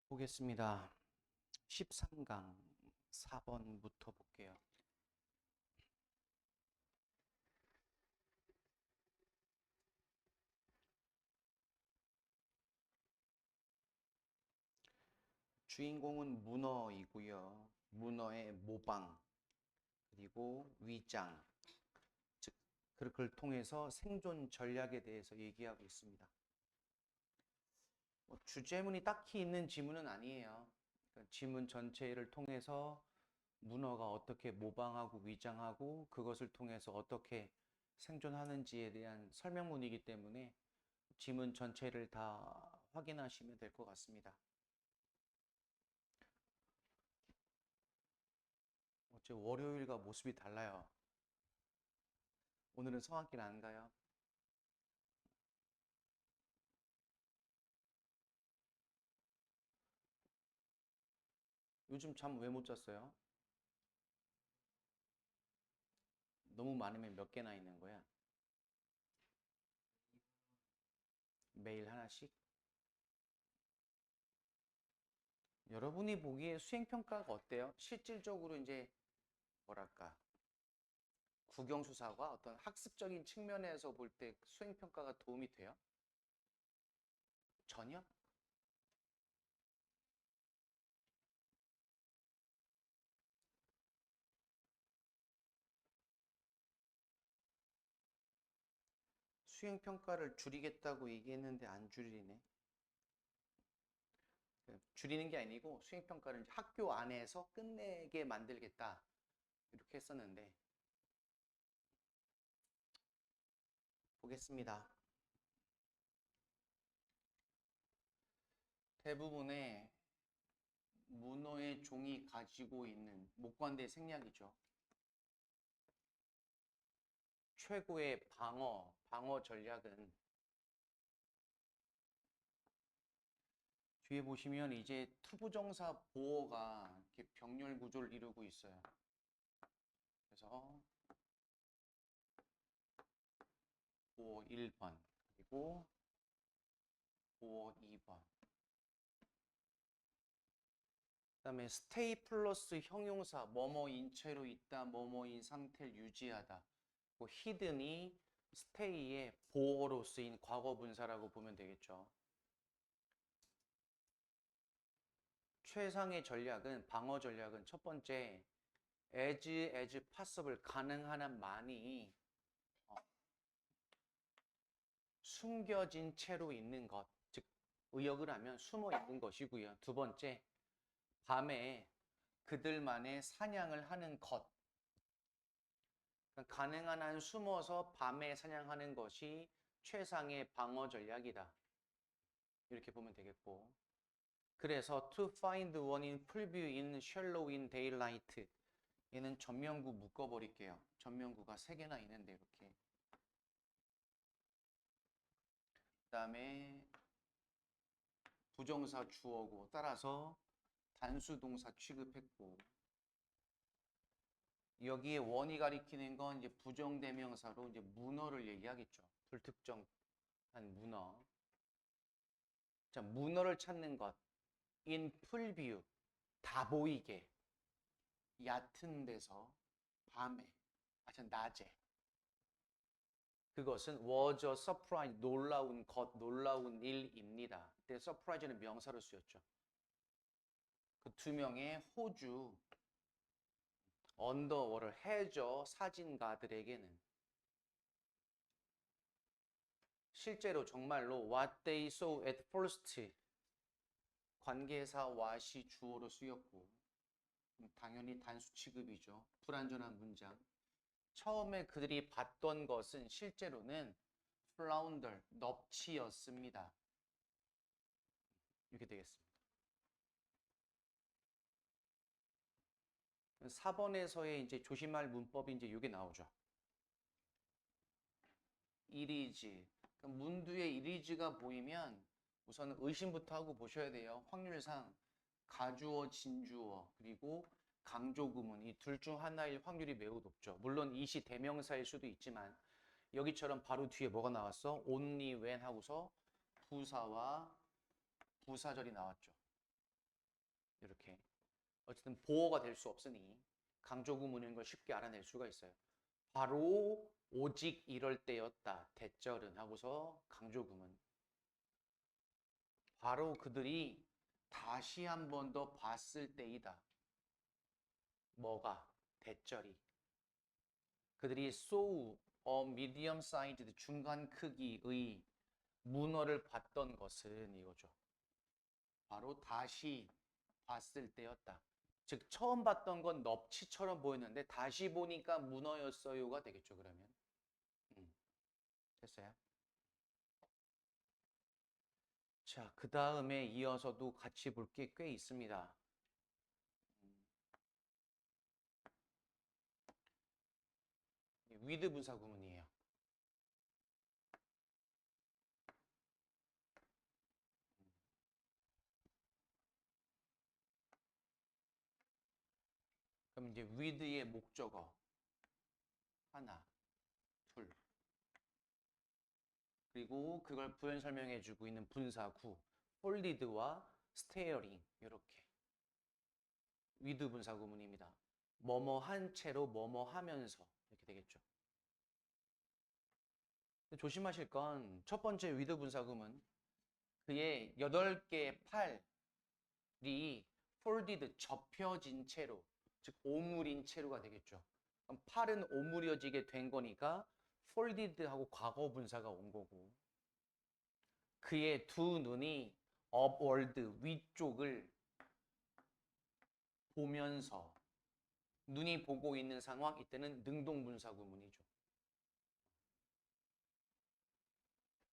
보겠습니다. 13강 4번부터 볼게요. 주인공은 문어이고요. 문어의 모방, 그리고 위장, 즉 그걸 통해서 생존 전략에 대해서 얘기하고 있습니다. 주제문이 딱히 있는 지문은 아니에요. 그러니까 지문 전체를 통해서 문어가 어떻게 모방하고 위장하고 그것을 통해서 어떻게 생존하는지에 대한 설명문이기 때문에 지문 전체를 다 확인하시면 될 것 같습니다. 어째 월요일과 모습이 달라요. 오늘은 성악기는 안 가요? 요즘 잠 왜 못 잤어요? 너무 많으면 몇 개나 있는 거야? 매일 하나씩? 여러분이 보기에 수행평가가 어때요? 실질적으로 이제 뭐랄까 국영수사가 어떤 학습적인 측면에서 볼 때 수행평가가 도움이 돼요? 전혀? 수행평가를 줄이겠다고 얘기했는데 안 줄이네. 줄이는 게 아니고 수행평가를 이제 학교 안에서 끝내게 만들겠다. 이렇게 했었는데 보겠습니다. 대부분의 문어의 종이 가지고 있는 목관대 생략이죠. 최고의 방어 전략은 뒤에 보시면 이제 투부정사 보어가 이렇게 병렬 구조를 이루고 있어요. 그래서 보어 1번 그리고 보어 2번 그다음에 stay 플러스 형용사 뭐뭐인 채로 있다 뭐뭐인 상태를 유지하다 그 hidden이 stay의 보어로 쓰인 과거 분사라고 보면 되겠죠. 최상의 전략은 방어 전략은 첫 번째 as possible 가능한 한 많이 숨겨진 채로 있는 것, 즉 의역을 하면 숨어 있는 것이고요. 두 번째 밤에 그들만의 사냥을 하는 것, 그러니까 가능한 한 숨어서 밤에 사냥하는 것이 최상의 방어 전략이다. 이렇게 보면 되겠고 그래서 to find one in preview in shallow in daylight 얘는 전면구 묶어버릴게요. 전면구가 3개나 있는데 이렇게 그 다음에 부정사 주어고 따라서 단수 동사 취급했고 여기에 원이 가리키는 건 이제 부정대명사로 이제 문어를 얘기하겠죠. 불특정한 문어. 자, 문어를 찾는 것. in full view. 다 보이게. 얕은 데서 밤에, 낮에. 그것은 was a surprise, 놀라운 것, 놀라운 일입니다. 그때 surprise는 명사로 쓰였죠. 그 두 명의 호주 언더워를 해저 사진가들에게는 실제로 정말로 what they saw at first 관계사 what이 주어로 쓰였고 당연히 단수 취급이죠. 불완전한 문장. 처음에 그들이 봤던 것은 실제로는 flounder, 넙치였습니다. 이렇게 되겠습니다. 4번에서의 이제 조심할 문법이 이제 이게 나오죠. it is. 문두에 it is가 보이면 우선 의심부터 하고 보셔야 돼요. 확률상 가주어, 진주어, 그리고 강조구문 이 둘 중 하나일 확률이 매우 높죠. 물론 it이 대명사일 수도 있지만 여기처럼 바로 뒤에 뭐가 나왔어? only when 하고서 부사와 부사절이 나왔죠. 이렇게. 어쨌든 보어가 될 수 없으니 강조 구문인 걸 쉽게 알아낼 수가 있어요. 바로 오직 이럴 때였다. 대절은 하고서 강조 구문. 바로 그들이 다시 한 번 더 봤을 때이다. 뭐가? 대절이. 그들이 saw a medium sized 중간 크기의 문어를 봤던 것은 이거죠. 바로 다시 봤을 때였다. 즉 처음 봤던 건 넙치처럼 보였는데 다시 보니까 문어였어요가 되겠죠. 그러면 됐어요? 자, 그 다음에 이어서도 같이 볼 게 꽤 있습니다. with 분사 구문이에요. 그럼 이제 with의 목적어 하나, 둘, 그리고 그걸 부연 설명해주고 있는 분사 구, folded와 staring 이렇게 with 분사 구문입니다. 뭐뭐 한 채로 뭐뭐 하면서 이렇게 되겠죠. 조심하실 건 첫 번째 with 분사 구문 그의 8개의 팔이 folded 접혀진 채로 즉 오므린 채로가 되겠죠. 그럼 팔은 오므려지게 된 거니까 folded하고 과거 분사가 온 거고 그의 두 눈이 upward 위쪽을 보면서 눈이 보고 있는 상황 이때는 능동분사 구문이죠.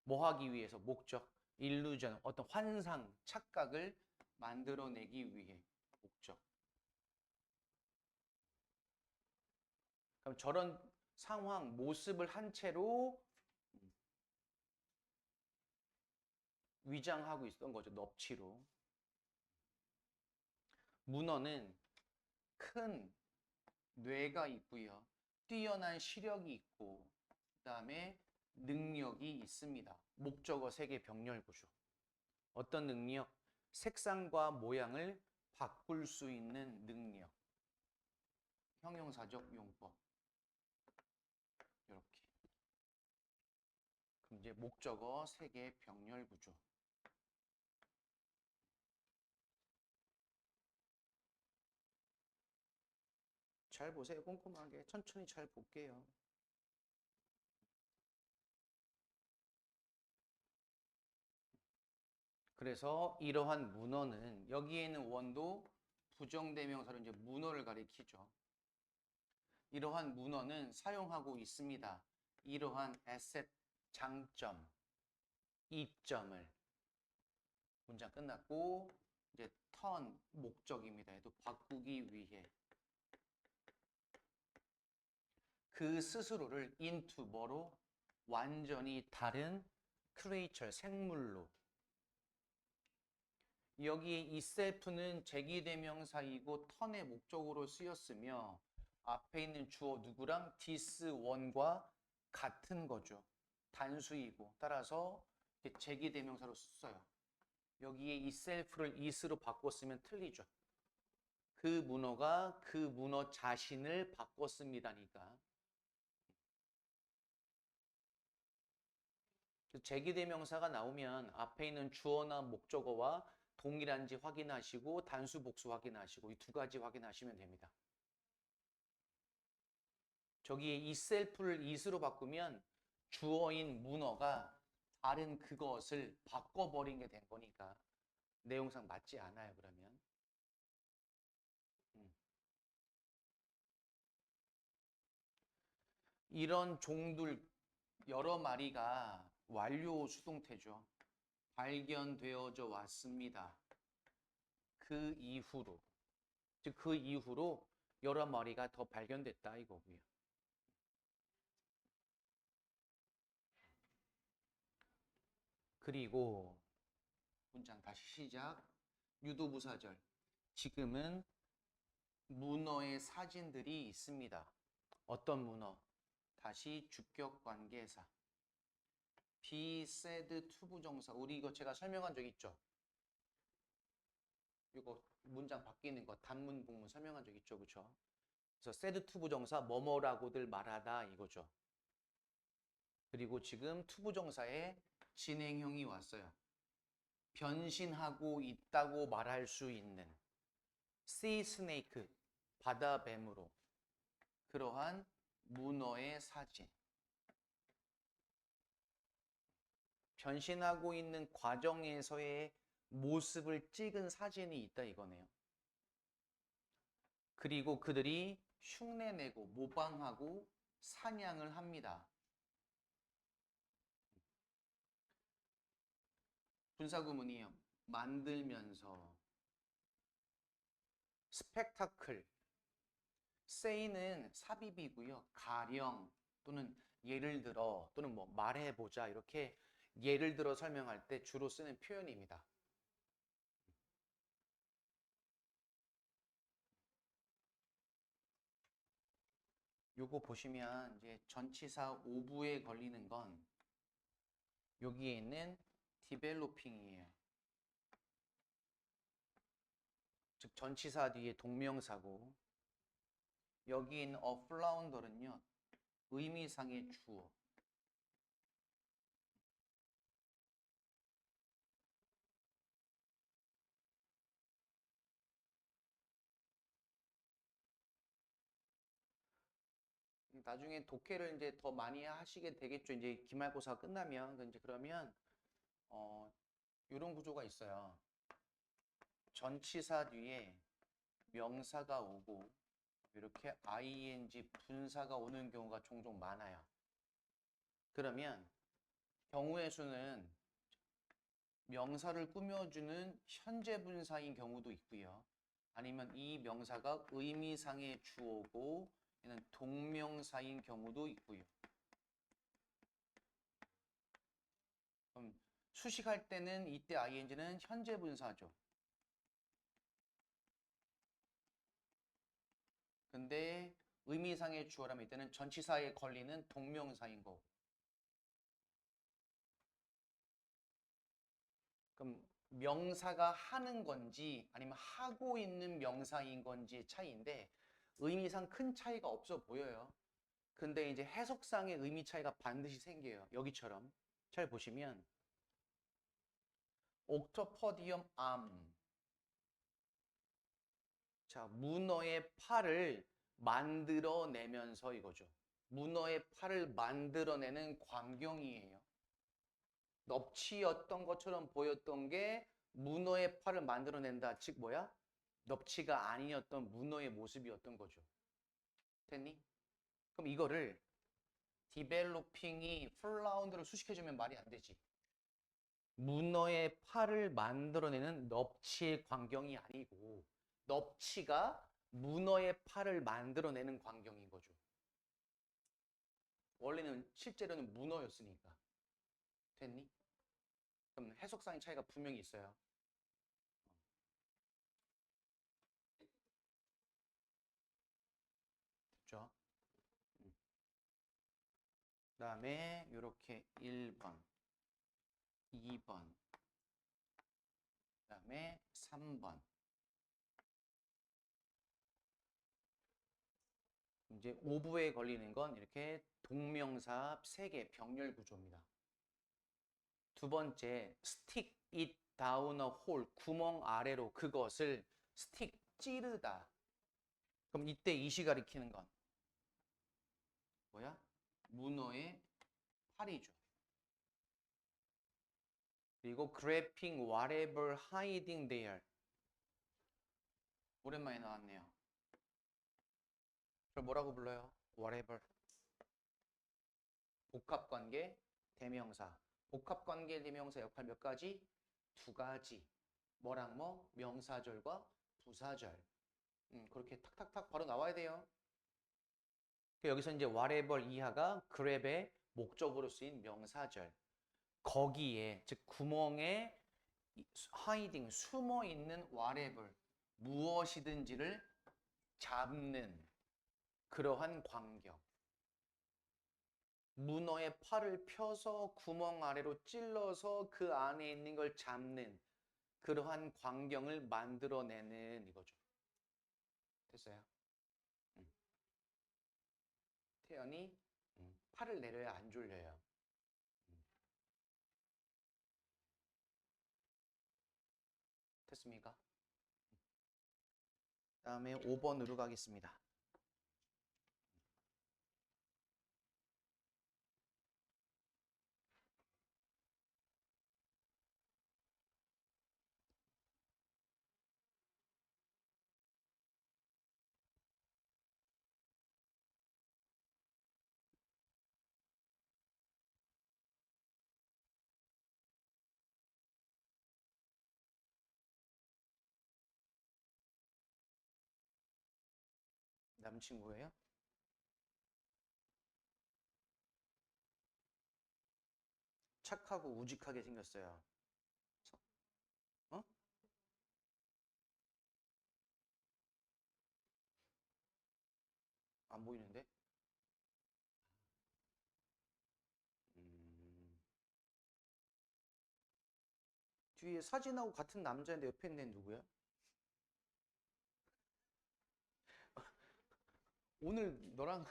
뭐 하기 위해서 목적, 일루전 어떤 환상, 착각을 만들어내기 위해 목적. 그럼 저런 상황, 모습을 한 채로 위장하고 있었던 거죠. 넙치로. 문어는 큰 뇌가 있고요. 뛰어난 시력이 있고 그다음에 능력이 있습니다. 목적어 세개 병렬 구조. 어떤 능력? 색상과 모양을 바꿀 수 있는 능력. 형용사적 용법. 이렇게. 그럼 이제 목적어 세개 병렬 구조. 잘 보세요. 꼼꼼하게. 천천히 잘 볼게요. 그래서 이러한 문어는 여기에 있는 원도 부정대명사로 이제 문어를 가리키죠. 이러한 문어는 사용하고 있습니다. 이러한 에셋 장점, 이점을 문장 끝났고 이제 턴 목적입니다. 또 바꾸기 위해 그 스스로를 into 뭐로 완전히 다른 크리에이처 생물로 여기에 이 셀프는 제기대명사이고 턴의 목적으로 쓰였으며 앞에 있는 주어 누구랑 this one과 같은 거죠. 단수이고 따라서 제기대명사로 써요. 여기에 이 셀프를 is로 바꿨으면 틀리죠. 그 문어가 그 문어 자신을 바꿨습니다니까. 제기대명사가 나오면 앞에 있는 주어나 목적어와 동일한지 확인하시고 단수 복수 확인하시고 이 두 가지 확인하시면 됩니다. 저기에 이 셀프를 is로 바꾸면 주어인 문어가 다른 그것을 바꿔버린 게 된 거니까 내용상 맞지 않아요. 그러면 이런 종들 여러 마리가 완료 수동태죠. 발견되어져 왔습니다. 그 이후로 즉 그 이후로 여러 마리가 더 발견됐다 이거고요. 그리고 문장 다시 시작. 유도부사절. 지금은 문어의 사진들이 있습니다. 어떤 문어? 다시 주격관계사. be said to 부정사. 우리 이거 제가 설명한 적 있죠? 이거 문장 바뀌는 거 단문 복문 설명한 적 있죠, 그렇죠? 그래서 said to 부정사 뭐뭐라고들 말하다 이거죠. 그리고 지금 to 부정사에 진행형이 왔어요. 변신하고 있다고 말할 수 있는 sea snake 바다 뱀으로 그러한 문어의 사진. 변신하고 있는 과정에서의 모습을 찍은 사진이 있다 이거네요. 그리고 그들이 흉내내고 모방하고 사냥을 합니다. 분사구문이요. 만들면서. 스펙타클. say는 삽입이고요. 가령 또는 예를 들어 또는 뭐 말해보자 이렇게 예를 들어 설명할 때 주로 쓰는 표현입니다. 요거 보시면 이제 전치사 오부에 걸리는 건 여기에 있는 developing이에요. 즉 전치사 뒤에 동명사고 여기 있는 a flounder는요 의미상의 주어. 나중에 독해를 이제 더 많이 하시게 되겠죠. 이제 기말고사 끝나면 이제 그러면 이런 구조가 있어요. 전치사 뒤에 명사가 오고 이렇게 ing 분사가 오는 경우가 종종 많아요. 그러면 경우의 수는 명사를 꾸며주는 현재 분사인 경우도 있고요. 아니면 이 명사가 의미상의 주어고 얘는 동명사인 경우도 있고요. 그럼 수식할 때는 이때 ing는 현재 분사죠. 근데 의미상의 주어라면 이때는 전치사에 걸리는 동명사인 거고. 그럼 명사가 하는 건지 아니면 하고 있는 명사인 건지의 차이인데 의미상 큰 차이가 없어 보여요. 근데 이제 해석상의 의미 차이가 반드시 생겨요. 여기처럼 잘 보시면 옥토퍼디엄 암. 자, 문어의 팔을 만들어내면서 이거죠. 문어의 팔을 만들어내는 광경이에요. 넙치였던 것처럼 보였던 게 문어의 팔을 만들어낸다. 즉 뭐야? 넙치가 아니었던 문어의 모습이었던 거죠. 됐니? 그럼 이거를 디벨로핑이 플라운드를 수식해주면 말이 안 되지. 문어의 팔을 만들어내는 넙치의 광경이 아니고 넙치가 문어의 팔을 만들어내는 광경인 거죠. 원래는 실제로는 문어였으니까. 됐니? 그럼 해석상의 차이가 분명히 있어요. 됐죠? 그 다음에 이렇게 1번, 2번, 그 다음에 3번. 이제 5부에 걸리는 건 이렇게 동명사 3개 병렬 구조입니다. 두 번째, stick it down a hole, 구멍 아래로 그것을 stick, 찌르다. 그럼 이때 이시 가리키는 건 뭐야? 문어의 팔이죠. 그리고 grabbing whatever hiding there. 오랜만에 나왔네요. 그걸 뭐라고 불러요? whatever. 복합관계, 대명사. 복합관계, 대명사 역할 몇 가지? 2가지. 뭐랑 뭐? 명사절과 부사절. 그렇게 탁탁탁 바로 나와야 돼요. 여기서 이제 whatever 이하가 grab의 목적으로 쓰인 명사절. 거기에 즉 구멍에 hiding 숨어 있는 whatever 무엇이든지를 잡는 그러한 광경. 문어의 팔을 펴서 구멍 아래로 찔러서 그 안에 있는 걸 잡는 그러한 광경을 만들어내는 이거죠. 됐어요? 태연이 팔을 내려야 안 졸려요. 됐습니까? 다음에 5번으로 가겠습니다. 남친구예요? 착하고 우직하게 생겼어요. 어? 안 보이는데? 음. 뒤에 사진하고 같은 남자인데 옆에 있는 애는 누구야? 오늘 너랑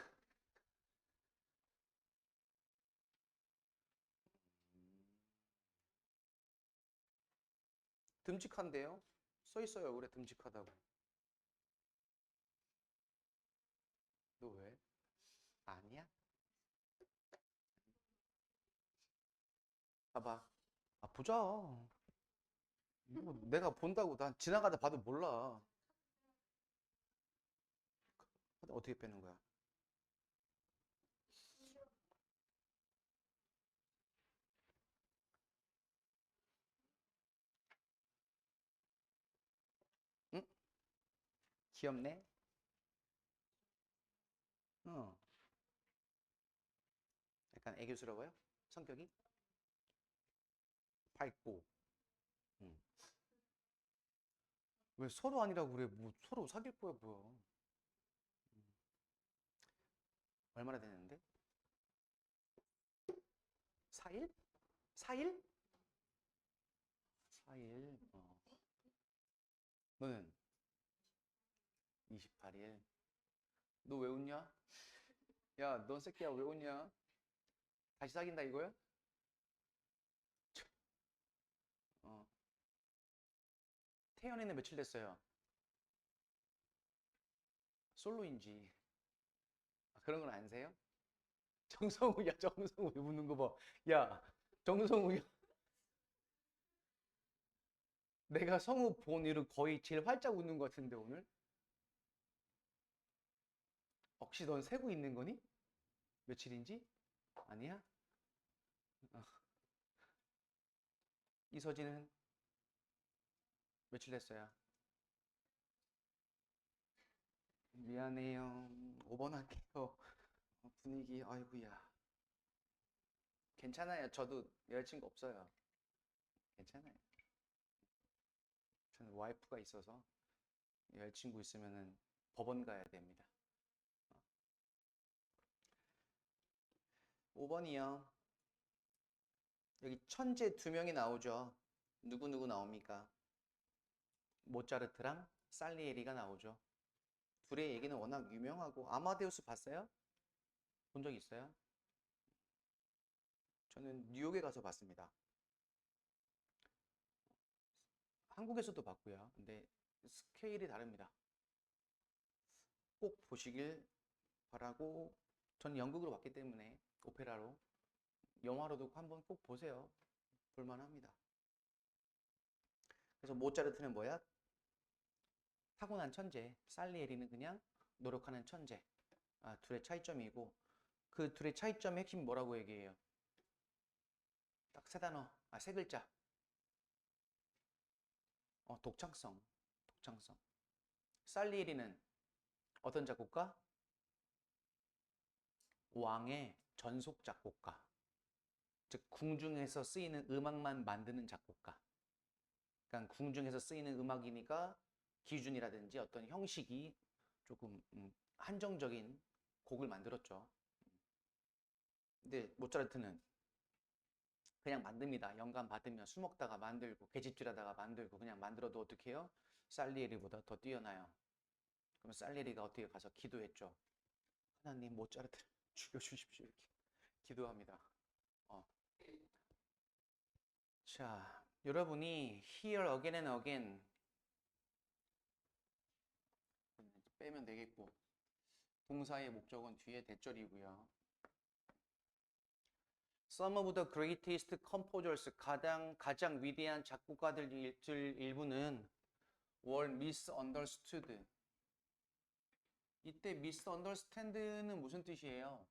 듬직한데요? 써 있어요. 그래 듬직하다고. 너 왜? 아니야? 봐봐. 아 보자. 뭐 내가 본다고 난 지나가다 봐도 몰라. 어떻게 빼는 거야? 응? 귀엽네? 어. 약간 애교스러워요? 성격이? 밝고. 응. 왜 서로 아니라고 그래? 뭐 서로 사귈 거야 뭐야? 얼마나 됐는데? 4일? 4일? 4일. 어. 너는 28일. 너 왜 웃냐? 야, 넌 새끼야 왜 웃냐? 다시 사귄다 이거야? 어. 태연이는 며칠 됐어요? 솔로인지. 아, 그런 건 안 세요? 정성우, 야, 정성우 왜 웃는 거 봐. 야, 정성우, 야, 내가 성우 본 이후 거의 제일 활짝 웃는 것 같은데 오늘? 혹시 넌 세고 있는 거니? 며칠인지? 아니야? 어. 이서진은 며칠 됐어요? 미안해요. 5번 할게요. 분위기, 아이고야. 괜찮아요. 저도 여자친구 없어요. 괜찮아요. 저는 와이프가 있어서 여자친구 있으면은 법원 가야 됩니다. 5번이요. 여기 천재 두 명이 나오죠. 누구 나옵니까? 모차르트랑 살리에리가 나오죠. 둘의 얘기는 워낙 유명하고 아마데우스 봤어요? 본 적 있어요? 저는 뉴욕에 가서 봤습니다. 한국에서도 봤고요. 근데 스케일이 다릅니다. 꼭 보시길 바라고 전 연극으로 봤기 때문에 오페라로 영화로도 한번 꼭 보세요. 볼만합니다. 그래서 모차르트는 뭐야? 타고난 천재. 살리에리는 그냥 노력하는 천재. 아, 둘의 차이점이고 그 둘의 차이점의 핵심이 뭐라고 얘기해요? 딱 세 단어, 세 글자. 독창성. 독창성. 살리에리는 어떤 작곡가? 왕의 전속 작곡가. 즉 궁중에서 쓰이는 음악만 만드는 작곡가. 그러니까 궁중에서 쓰이는 음악이니까 기준이라든지 어떤 형식이 조금 한정적인 곡을 만들었죠. 근데 모차르트는 그냥 만듭니다. 영감 받으면 술 먹다가 만들고 계집질하다가 만들고 그냥 만들어도 어떻게 해요? 살리에리보다 더 뛰어나요. 그럼 살리에리가 어떻게 가서 기도했죠. 하나님 모차르트 죽여주십시오. 이렇게 기도합니다. 어. 자, 여러분이 here again and again 빼면 되겠고 동사의 목적은 뒤에 대절이고요. Some of the greatest composers 가장 위대한 작곡가들 일부는 were misunderstood. 이때 misunderstand는 무슨 뜻이에요?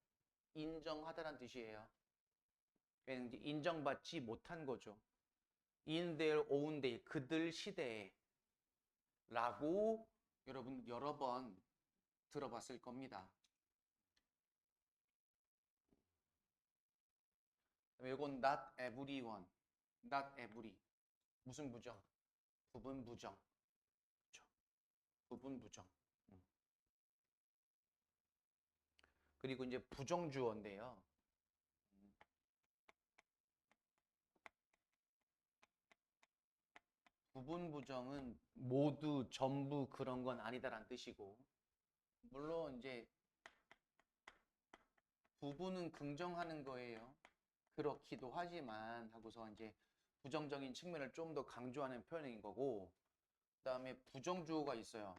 인정하다란 뜻이에요. 인정받지 못한 거죠. In their own day, 그들 시대에 라고 여러분 여러 번 들어봤을 겁니다. 이건 not everyone, not every. 무슨 부정? 부분 부정. 그렇죠. 부분 부정. 그리고 이제 부정주어인데요. 부분 부정은 모두, 전부 그런 건 아니다라는 뜻이고, 물론 이제 부분은 긍정하는 거예요. 그렇기도 하지만 하고서 이제 부정적인 측면을 좀 더 강조하는 표현인 거고, 그 다음에 부정주어가 있어요.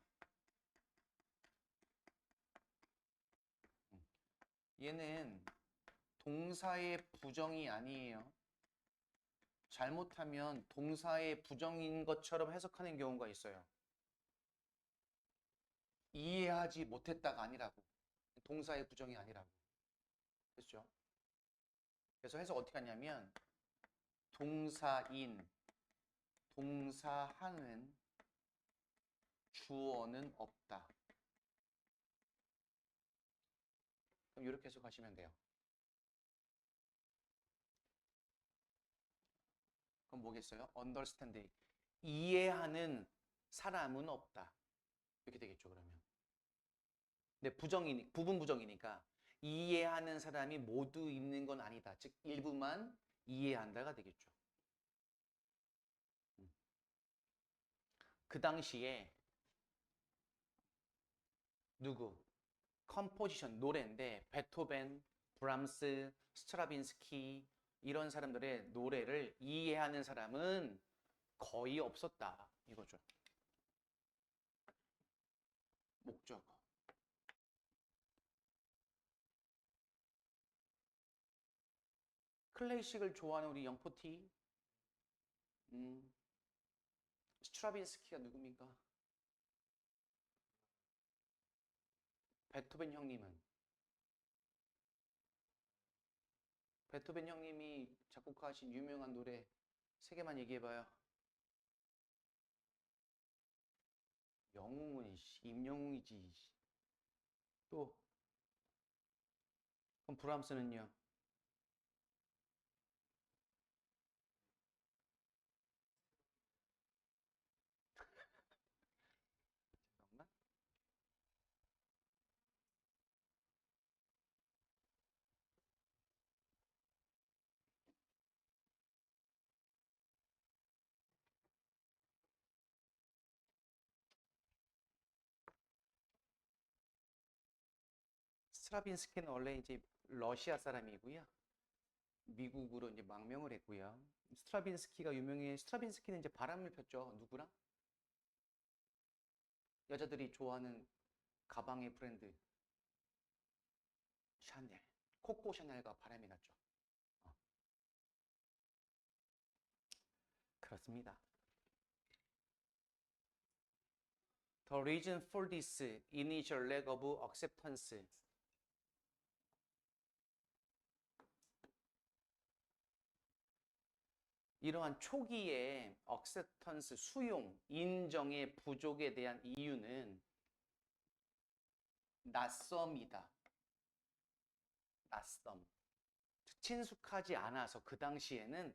얘는 동사의 부정이 아니에요. 잘못하면 동사의 부정인 것처럼 해석하는 경우가 있어요. 이해하지 못했다가 아니라고. 동사의 부정이 아니라고. 됐죠? 그래서 해석 어떻게 하냐면 동사인, 동사하는, 주어는 없다. 그럼 이렇게 해석하시면 돼요. 그럼 뭐겠어요? understand. 이해하는 사람은 없다. 이렇게 되겠죠, 그러면. 근데 부분 부정이니까 이해하는 사람이 모두 있는 건 아니다. 즉, 일부만 이해한다가 되겠죠. 그 당시에 누구? 컴포지션, 노래인데 베토벤, 브람스, 스트라빈스키 이런 사람들의 노래를 이해하는 사람은 거의 없었다. 이거죠. 목적어. 클래식을 좋아하는 우리 영포티, 스트라빈스키가 누굽니까? 베토벤 형님은? 베토벤 형님이 작곡하신 유명한 노래 3개만 얘기해봐요. 영웅은 임영웅이지. 또 그럼 브람스는요? 잠깐만. 스트라빈스키는 원래 이제 러시아 사람이고요. 미국으로 이제 망명을 했고요. 스트라빈스키가 유명해. 스트라빈스키는 이제 바람을 폈죠. 누구랑? 여자들이 좋아하는 가방의 브랜드 샤넬. 코코 샤넬과 바람이 났죠. 그렇습니다. The reason for this initial lack of acceptance. 이러한 초기의 acceptance, 수용, 인정의 부족에 대한 이유는 낯섦이다. 낯섦. 친숙하지 않아서 그 당시에는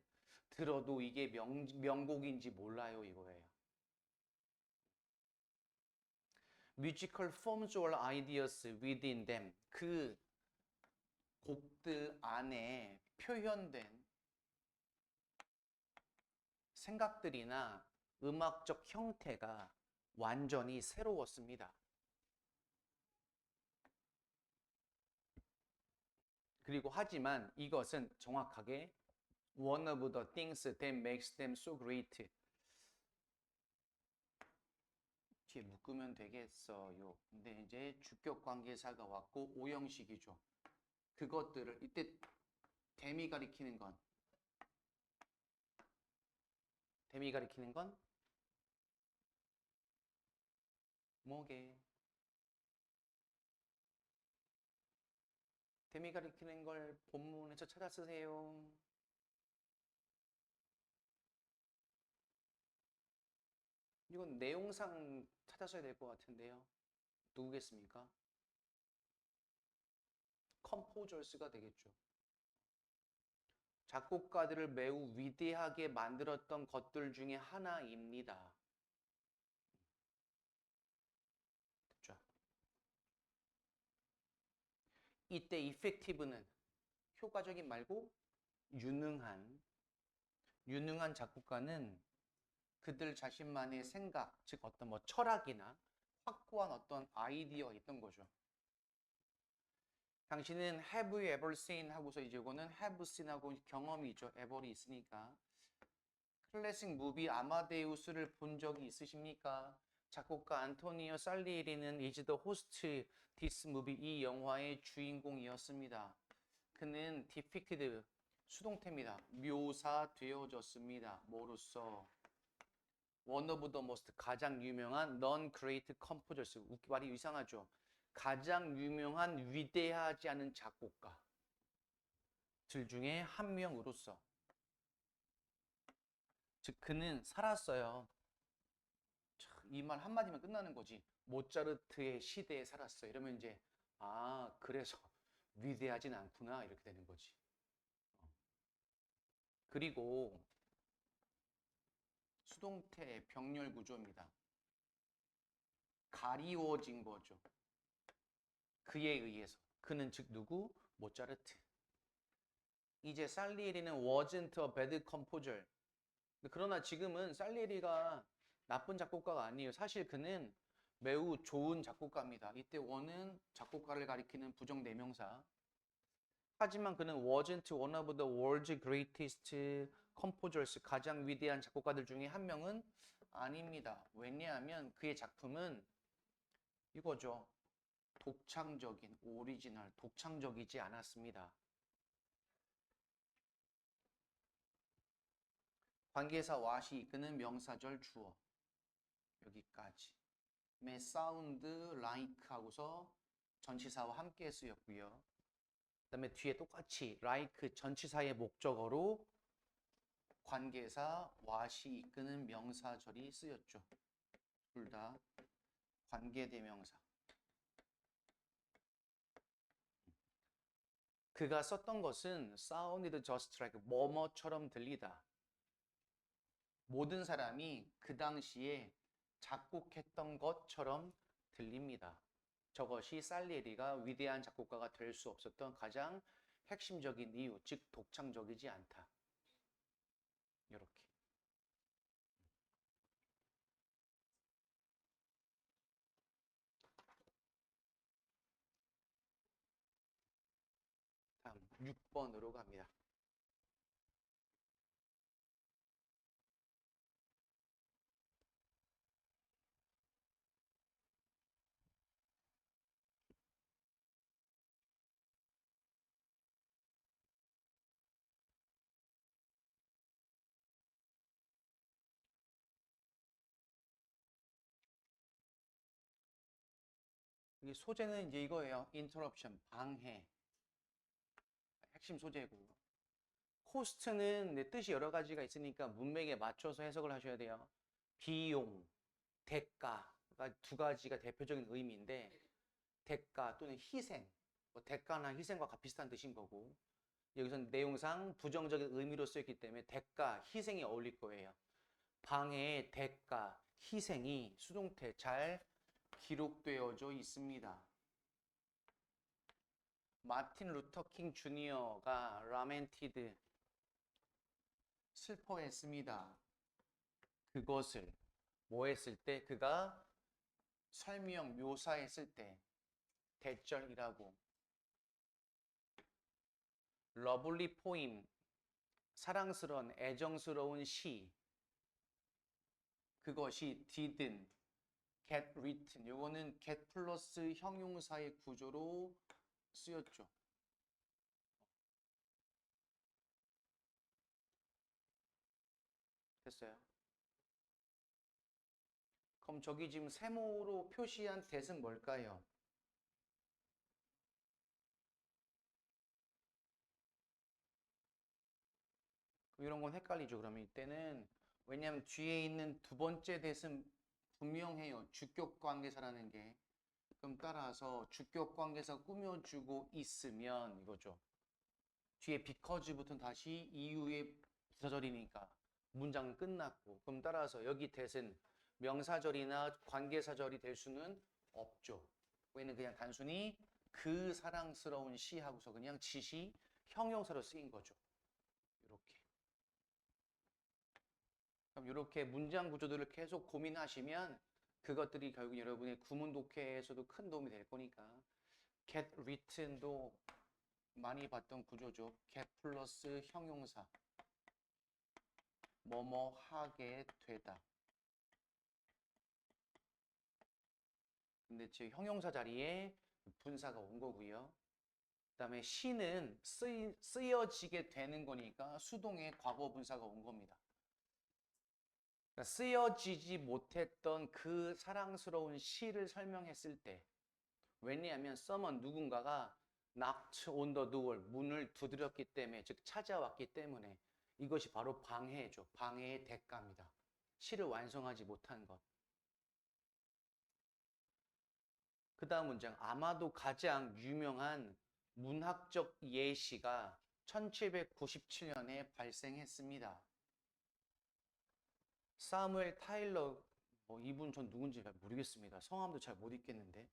들어도 이게 명곡인지 몰라요 이거예요. Musical forms or ideas within them. 그 곡들 안에 표현된 생각들이나 음악적 형태가 완전히 새로웠습니다. 그리고 하지만 이것은 정확하게 one of the things that makes them so great. 뒤에 묶으면 되겠어요. 근데 이제 주격 관계사가 왔고 오형식이죠. 그것들을 이때 댐이 가리키는 건 뭐게? 댐이 가리키는 걸 본문에서 찾아 쓰세요. 이건 내용상 찾아서야 될 것 같은데요. 누구겠습니까? 컴포저스가 되겠죠. 작곡가들을 매우 위대하게 만들었던 것들 중에 하나입니다. 됐죠? 이때 effective는 효과적인 말고 유능한 작곡가는 그들 자신만의 생각, 즉 어떤 뭐 철학이나 확고한 어떤 아이디어가 있던 거죠. 당신은 have you ever seen 하고서 이제 이거는 have seen 하고 경험이죠. ever이 있으니까. 클래식 무비 아마데우스를 본 적이 있으십니까? 작곡가 안토니오 살리에리는 Is the host this movie 이 영화의 주인공이었습니다. 그는 depicted 수동태입니다. 묘사되어졌습니다. 뭐로써? One of the most 가장 유명한 non-great composers. 말이 이상하죠. 가장 유명한 위대하지 않은 작곡가들 중에 한 명으로서. 즉 그는 살았어요. 이 말 한마디면 끝나는 거지. 모차르트의 시대에 살았어요. 이러면 이제 그래서 위대하진 않구나 이렇게 되는 거지. 그리고 수동태 병렬 구조입니다. 가리워진 거죠. 그에 의해서. 그는 즉 누구? 모차르트. 이제 살리에리는 wasn't a bad composer. 그러나 지금은 살리에리가 나쁜 작곡가가 아니에요. 사실 그는 매우 좋은 작곡가입니다. 이때 원은 작곡가를 가리키는 부정대명사. 하지만 그는 wasn't one of the world's greatest composers. 가장 위대한 작곡가들 중에 한 명은 아닙니다. 왜냐하면 그의 작품은 이거죠. 독창적인, 오리지널, 독창적이지 않았습니다. 관계사 what이 이끄는 명사절 주어. 여기까지. sound like 하고서 전치사와 함께 쓰였고요. 그 다음에 뒤에 똑같이 like 전치사의 목적어로 관계사 what이 이끄는 명사절이 쓰였죠. 둘 다 관계대명사. 그가 썼던 것은 sounded just like 뭐뭐처럼 들리다. 모든 사람이 그 당시에 작곡했던 것처럼 들립니다. 저것이 살리에리가 위대한 작곡가가 될 수 없었던 가장 핵심적인 이유, 즉 독창적이지 않다. 이렇게. 다음 6번으로 갑니다. 이 소재는 이제 이거예요. interruption, 방해. 핵심 소재고. 코스트는 뜻이 여러 가지가 있으니까 문맥에 맞춰서 해석을 하셔야 돼요. 비용, 대가가 두 가지가 대표적인 의미인데 대가 또는 희생, 뭐 대가나 희생과 비슷한 뜻인 거고 여기서는 내용상 부정적인 의미로 쓰였기 때문에 대가, 희생이 어울릴 거예요. 방해의 대가, 희생이 수동태 잘 기록되어져 있습니다. 마틴 루터킹 주니어가 라멘티드 슬퍼했습니다. 그것을 뭐 했을 때? 그가 설명, 묘사했을 때 대절이라고. 러블리 포임, 사랑스러운, 애정스러운 시. 그것이 didn't get written. 요거는 get 플러스 형용사의 구조로 쓰였죠. 됐어요? 그럼 저기 지금 세모로 표시한 that은 뭘까요? 이런 건 헷갈리죠. 그러면 이때는 왜냐하면 뒤에 있는 두 번째 that은 분명해요. 주격 관계사라는 게. 그럼 따라서 주격 관계사 꾸며주고 있으면 이거죠. 뒤에 because부터는 다시 이유의 부사절이니까 문장은 끝났고, 그럼 따라서 여기 that은 명사절이나 관계사절이 될 수는 없죠. 왜냐면 그냥 단순히 그 사랑스러운 시 하고서 그냥 지시 형용사로 쓰인 거죠. 이렇게. 그럼 이렇게 문장 구조들을 계속 고민하시면 그것들이 결국 여러분의 구문 독해에서도 큰 도움이 될 거니까. get written도 많이 봤던 구조죠. get 플러스 형용사. 뭐뭐 하게 되다. 근데 지금 형용사 자리에 분사가 온 거고요. 그다음에 시는 쓰여지게 되는 거니까 수동의 과거 분사가 온 겁니다. 그러니까 쓰여지지 못했던 그 사랑스러운 시를 설명했을 때, 왜냐하면 someone 누군가가 knocked on the door 문을 두드렸기 때문에, 즉 찾아왔기 때문에 이것이 바로 방해죠. 방해의 대가입니다. 시를 완성하지 못한 것. 그 다음 문장. 아마도 가장 유명한 문학적 예시가 1797년에 발생했습니다. 사무엘 타일러, 이분 전 누군지 잘 모르겠습니다. 성함도 잘 못 읽겠는데.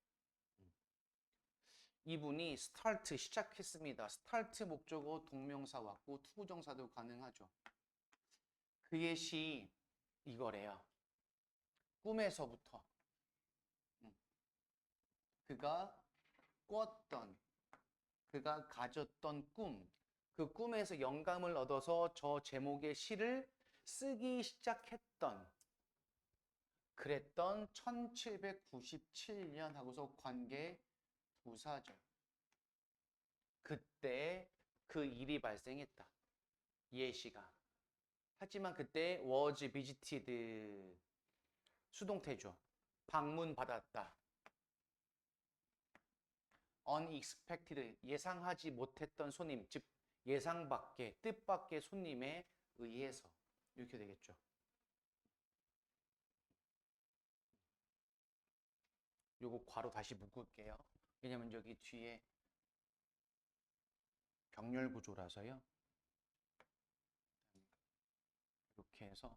이분이 스타트 시작했습니다. 스타트 목적어 동명사 왔고 투부정사도 가능하죠. 그의 시 이거래요. 꿈에서부터. 그가 꿨던, 그가 가졌던 꿈, 그 꿈에서 영감을 얻어서 저 제목의 시를 쓰기 시작했던, 그랬던 1797년 하고서 관계 부사절. 그때 그 일이 발생했다. 예시가. 하지만 그때 was visited 수동태죠. 방문받았다. unexpected 예상하지 못했던 손님, 즉 예상 밖의 뜻 밖의 손님에 의해서 이렇게 되겠죠. 요거 괄호 다시 묶을게요. 왜냐면 여기 뒤에 병렬 구조라서요. 이렇게 해서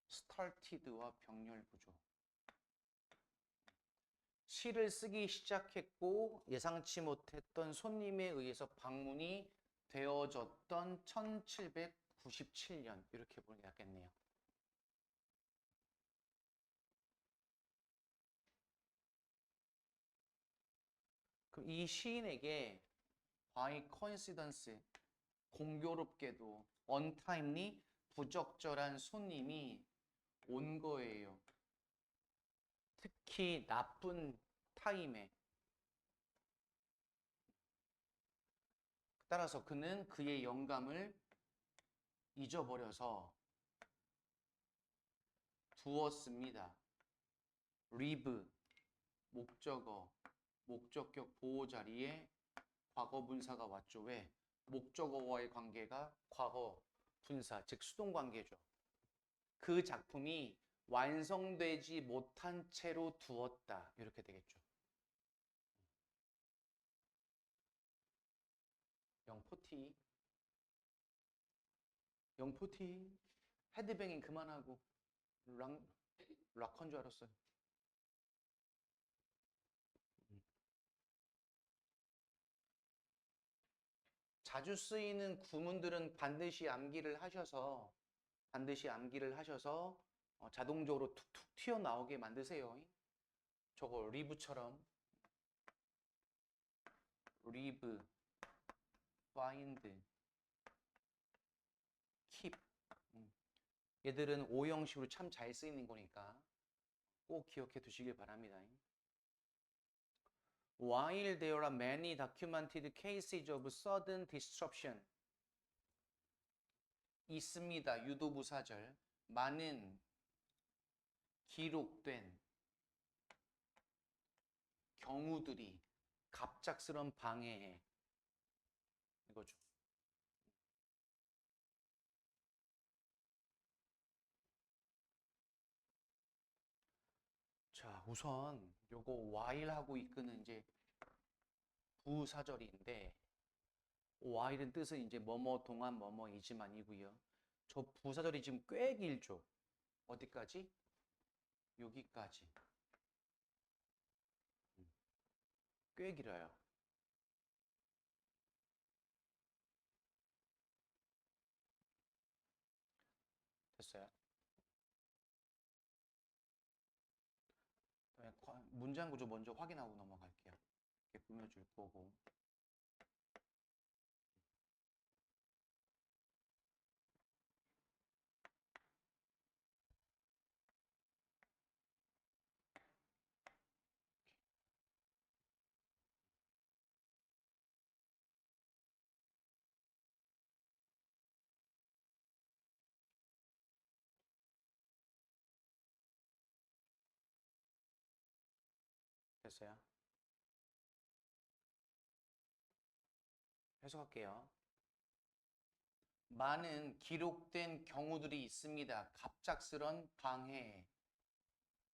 started와 병렬 구조. 시를 쓰기 시작했고 예상치 못했던 손님에 의해서 방문이 되어졌던 1797년 이렇게 보는 게 낫겠네요. 그럼 이 시인에게 by coincidence 공교롭게도 untimely 부적절한 손님이 온 거예요. 특히 나쁜 타임에. 따라서 그는 그의 영감을 잊어버려서 두었습니다. leave 목적어, 목적격 보호 자리에 과거 분사가 왔죠. 왜? 목적어와의 관계가 과거 분사, 즉 수동 관계죠. 그 작품이 완성되지 못한 채로 두었다. 이렇게 되겠죠. 영포티. 영포티. 헤드뱅잉 그만하고 락커인 줄 알았어요. 자주 쓰이는 구문들은 반드시 암기를 하셔서 자동적으로 툭툭 튀어나오게 만드세요. 저거 리브처럼 리브, find, keep. 얘들은 오형식으로 참 잘 쓰이는 거니까 꼭 기억해 두시길 바랍니다. While there are many documented cases of sudden disruption, 있습니다. 유도부사절. 많은 기록된 경우들이 갑작스런 방해해. 이거죠. 자, 우선 요거 while하고 이끄는 이제 부사절인데 while은 뜻은 이제 뭐뭐 동안 뭐뭐이지만이고요. 저 부사절이 지금 꽤 길죠. 어디까지? 여기까지. 꽤 길어요. 됐어요? 그다음에 문장 구조 먼저 확인하고 넘어갈게요. 이렇게 꾸며줄 거고. 됐어요? 해석할게요. 많은 기록된 경우들이 있습니다. 갑작스런 방해.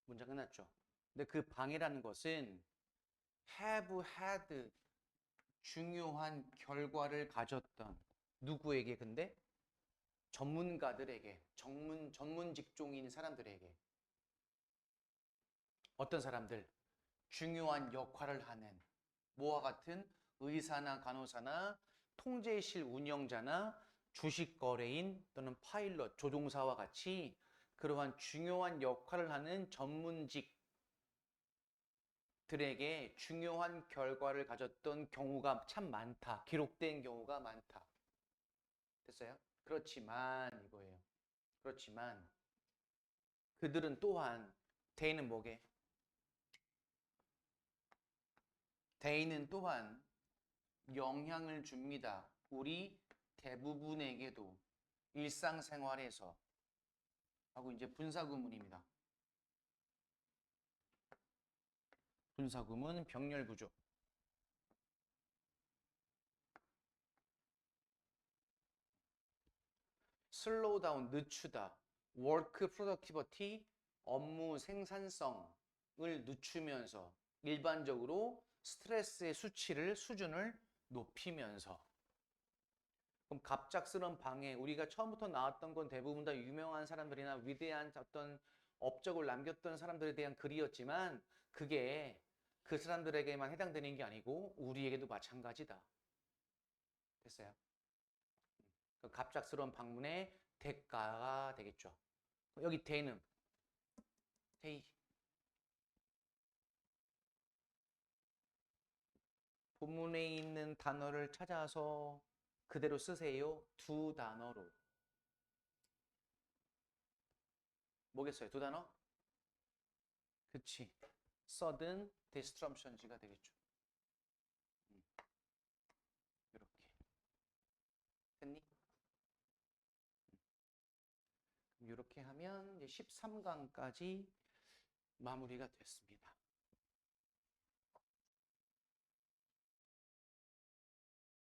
문장 끝났죠? 근데 그 방해라는 것은 have had 중요한 결과를 가졌던 누구에게 근데? 전문가들에게, 전문 직종인 사람들에게. 어떤 사람들? 중요한 역할을 하는 뭐와 같은 의사나 간호사나 통제실 운영자나 주식 거래인 또는 파일럿, 조종사와 같이 그러한 중요한 역할을 하는 전문직들에게 중요한 결과를 가졌던 경우가 참 많다. 기록된 경우가 많다. 됐어요? 그렇지만 이거예요. 그렇지만 그들은 또한 대인은 뭐게? 대인은 또한 영향을 줍니다. 우리 대부분에게도 일상생활에서 하고 이제 분사구문입니다. 분사구문 병렬구조. 슬로우 다운 늦추다. 워크 프로덕티비티 업무 생산성을 늦추면서 일반적으로 스트레스의 수준을 높이면서 그럼 갑작스런 방해 우리가 처음부터 나왔던 건 대부분 다 유명한 사람들이나 위대한 어떤 업적을 남겼던 사람들에 대한 글이었지만 그게 그 사람들에게만 해당되는 게 아니고 우리에게도 마찬가지다. 됐어요? 그 갑작스러운 방문의 대가가 되겠죠. 여기 대는 대의 본문에 있는 단어를 찾아서 그대로 쓰세요. 두 단어로. 뭐겠어요? 두 단어? 그치. sudden disruptions가 되겠죠. 이렇게. 됐니? 이렇게 하면 이제 13강까지 마무리가 됐습니다.